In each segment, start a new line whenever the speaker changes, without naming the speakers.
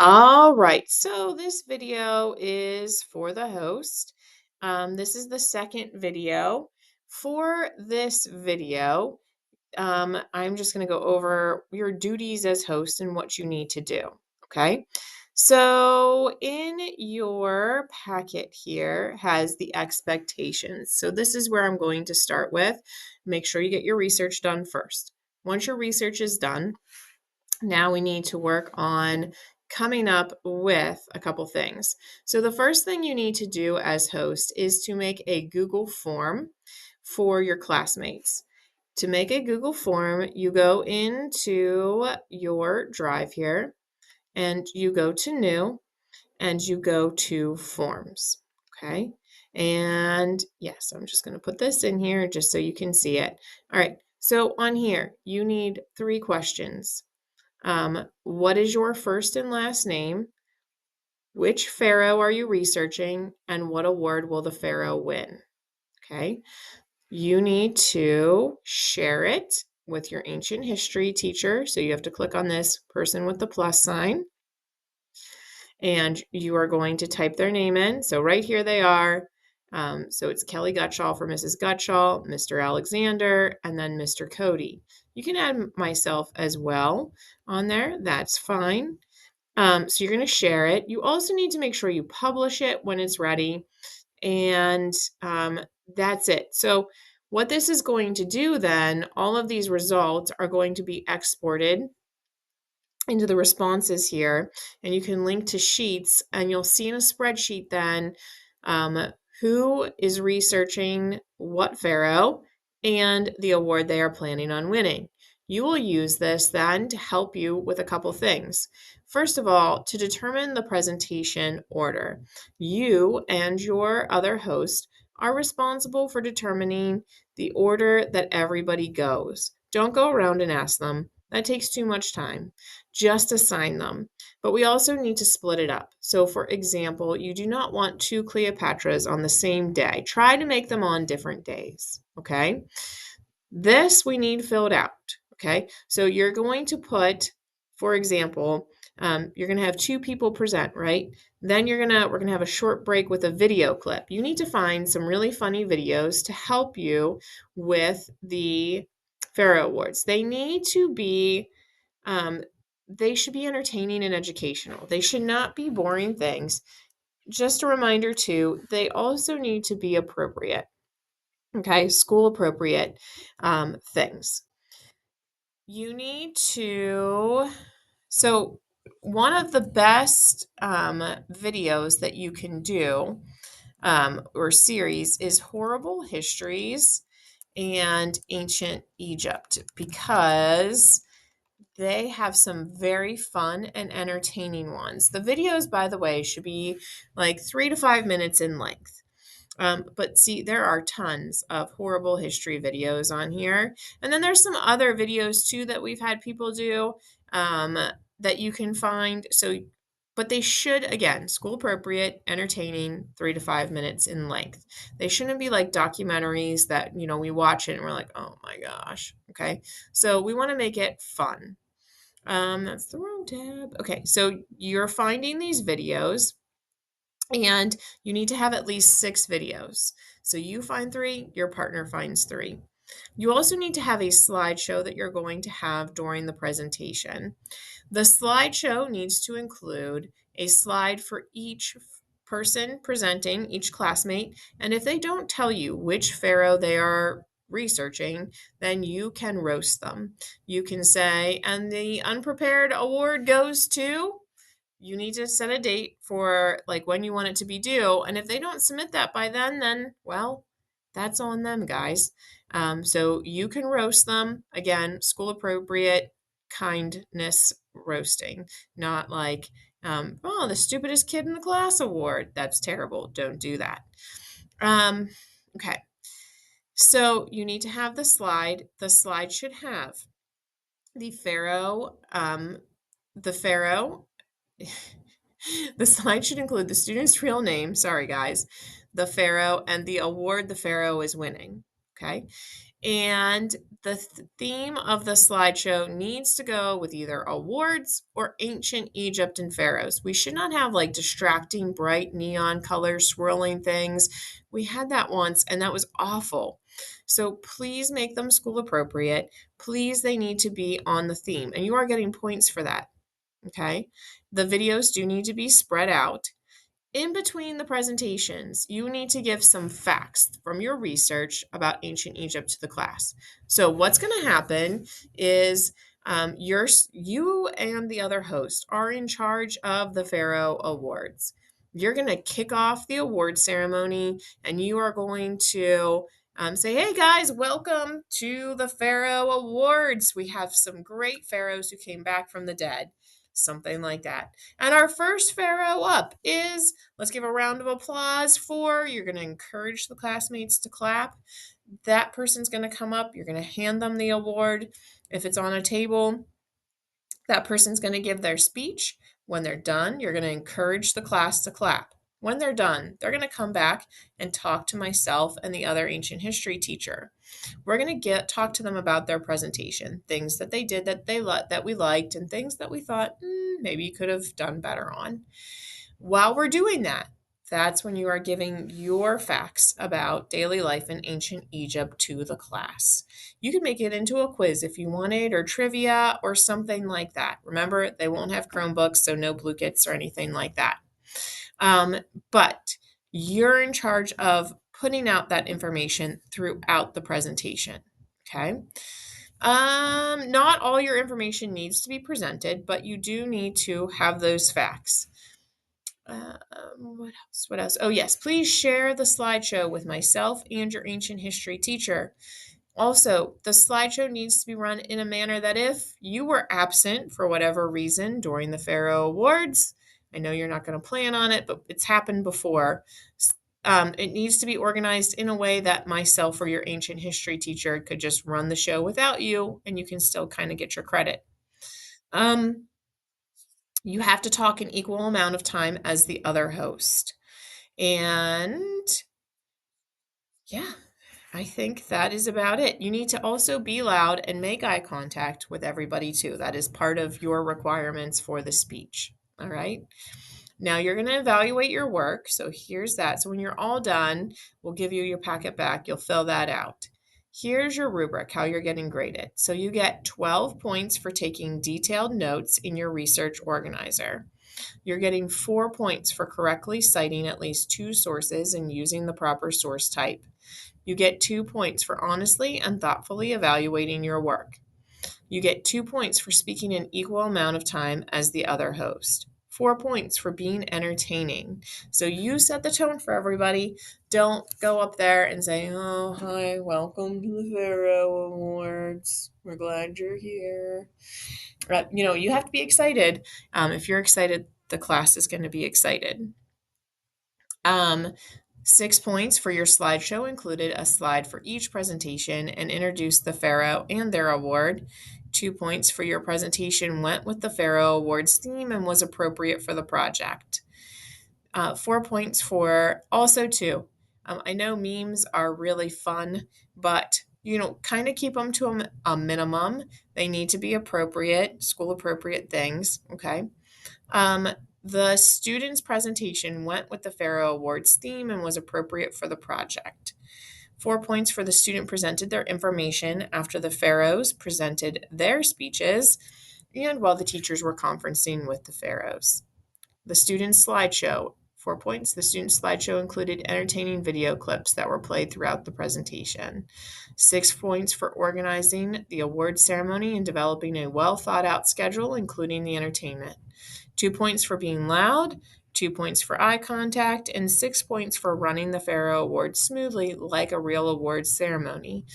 All right, so this video is for the host. This is the second video. For this video, I'm just going to go over your duties as host and what you need to do. Okay, so in your packet here has the expectations. So this is where I'm going to start with. Make sure you get your research done first. Once your research is done, now we need to work on coming up with a couple things. So the first thing you need to do as host is to make a Google form for your classmates. To make a Google form, you go into your drive here and you go to new and you go to forms. Okay. And yes, I'm just going to put this in here just so you can see it. All right. So on here, you need 3 questions. What is your first and last name? Which pharaoh are you researching? And what award will the pharaoh win? Okay. You need to share it with your ancient history teacher. So you have to click on this person with the plus sign. And you are going to type their name in. So right here they are. So it's Kelly Gutschall for Mrs. Gutschall, Mr. Alexander, and then Mr. Cody. You can add myself as well on there. That's fine. So you're going to share it. You also need to make sure you publish it when it's ready. And that's it. So what this is going to do then, all of these results are going to be exported into the responses here, and you can link to sheets, and you'll see in a spreadsheet then who is researching what pharaoh and the award they are planning on winning. You will use this then to help you with a couple things. First of all, to determine the presentation order. You and your other host are responsible for determining the order that everybody goes. Don't go around and ask them. That takes too much time. Just assign them. But we also need to split it up. So for example, you do not want 2 Cleopatras on the same day. Try to make them on different days, okay? This we need filled out, okay? So you're going to put, for example, you're going to have 2 people present, right? Then we're going to have a short break with a video clip. You need to find some really funny videos to help you with the Pharaoh Awards. They need to be they should be entertaining and educational. They should not be boring things. Just a reminder too, they also need to be appropriate. Okay, school appropriate things. You need to, so one of the best videos that you can do or series is Horrible Histories and Ancient Egypt, because they have some very fun and entertaining ones. The videos, by the way, should be like 3 to 5 minutes in length. But see, there are tons of horrible history videos on here. And then there's some other videos too that we've had people do that you can find. So, but they should, again, school appropriate, entertaining, 3 to 5 minutes in length. They shouldn't be like documentaries that, we watch it and we're like, oh my gosh. Okay. So we want to make it fun. That's the wrong tab. Okay, so you're finding these videos and you need to have at least 6 videos. So you find 3, your partner finds 3. You also need to have a slideshow that you're going to have during the presentation. The slideshow needs to include a slide for each person presenting, each classmate, and if they don't tell you which pharaoh they are researching, then you can roast them. You can say, and the unprepared award goes to, you need to set a date for like when you want it to be due. And if they don't submit that by then, well, that's on them, guys. So you can roast them. Again, school appropriate kindness roasting, not like, oh, the stupidest kid in the class award. That's terrible. Don't do that. Okay. So you need to have the slide. The slide should have the pharaoh, the pharaoh. The slide should include the student's real name, sorry guys, the pharaoh, and the award the pharaoh is winning. Okay. And the theme of the slideshow needs to go with either awards or ancient Egypt and pharaohs. We should not have like distracting bright neon colors swirling things. We had that once and that was awful. So please make them school appropriate. Please, they need to be on the theme, and you are getting points for that. Okay. The videos do need to be spread out. In between the presentations, you need to give some facts from your research about ancient Egypt to the class. So what's going to happen is you and the other host are in charge of the Pharaoh Awards. You're going to kick off the award ceremony, and you are going to say, hey guys, welcome to the Pharaoh Awards. We have some great pharaohs who came back from the dead. Something like that. And our first pharaoh up is, let's give a round of applause for, you're going to encourage the classmates to clap. That person's going to come up. You're going to hand them the award. If it's on a table, that person's going to give their speech. When they're done, you're going to encourage the class to clap. When they're done, they're going to come back and talk to myself and the other ancient history teacher. We're going to talk to them about their presentation, things that they did that we liked, and things that we thought maybe you could have done better on. While we're doing that, that's when you are giving your facts about daily life in ancient Egypt to the class. You can make it into a quiz if you wanted, or trivia, or something like that. Remember, they won't have Chromebooks, so no blue kits or anything like that. But you're in charge of putting out that information throughout the presentation. Okay. Not all your information needs to be presented, but you do need to have those facts. What else? What else? Oh, yes. Please share the slideshow with myself and your ancient history teacher. Also, the slideshow needs to be run in a manner that if you were absent for whatever reason during the Pharaoh Awards, I know you're not going to plan on it, but it's happened before. It needs to be organized in a way that myself or your ancient history teacher could just run the show without you, and you can still kind of get your credit. You have to talk an equal amount of time as the other host. And yeah, I think that is about it. You need to also be loud and make eye contact with everybody too. That is part of your requirements for the speech. All right. Now you're going to evaluate your work. So here's that. So when you're all done, we'll give you your packet back. You'll fill that out. Here's your rubric, how you're getting graded. So you get 12 points for taking detailed notes in your research organizer. You're getting 4 points for correctly citing at least 2 sources and using the proper source type. You get 2 points for honestly and thoughtfully evaluating your work. You get 2 points for speaking an equal amount of time as the other host. 4 points for being entertaining. So you set the tone for everybody. Don't go up there and say, oh, hi, welcome to the Pharaoh Awards. We're glad you're here. You have to be excited. If you're excited, the class is going to be excited. 6 points for your slideshow included a slide for each presentation and introduced the Pharaoh and their award. 2 points for your presentation went with the Pharaoh Awards theme and was appropriate for the project. 4 points for also 2. I know memes are really fun, but kind of keep them to a minimum. They need to be appropriate, school appropriate things. Okay. The student's presentation went with the Pharaoh Awards theme and was appropriate for the project. 4 points for the student presented their information after the pharaohs presented their speeches and while the teachers were conferencing with the pharaohs. The student's slideshow, 4 points. The student's slideshow included entertaining video clips that were played throughout the presentation. 6 points for organizing the award ceremony and developing a well thought out schedule, including the entertainment. 2 points for being loud, 2 points for eye contact, and 6 points for running the Pharaoh Awards smoothly like a real awards ceremony.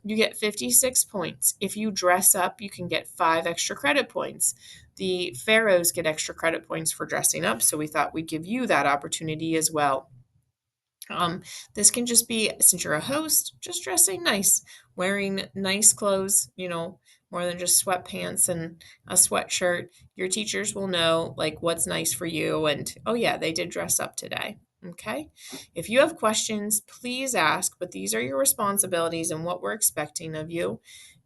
You get 56 points. If you dress up, you can get 5 extra credit points. The pharaohs get extra credit points for dressing up, so we thought we'd give you that opportunity as well. This can just be, since you're a host, just dressing nice, wearing nice clothes, more than just sweatpants and a sweatshirt. Your teachers will know like what's nice for you and, oh yeah, they did dress up today. Okay? If you have questions, please ask, but these are your responsibilities and what we're expecting of you.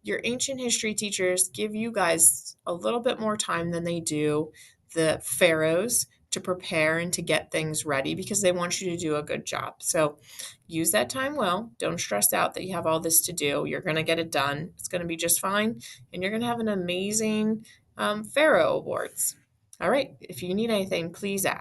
Your ancient history teachers give you guys a little bit more time than they do the pharaohs to prepare and to get things ready because they want you to do a good job. So use that time well. Don't stress out that you have all this to do. You're going to get it done. It's going to be just fine. And you're going to have an amazing Pharaoh Awards. All right. If you need anything, please ask.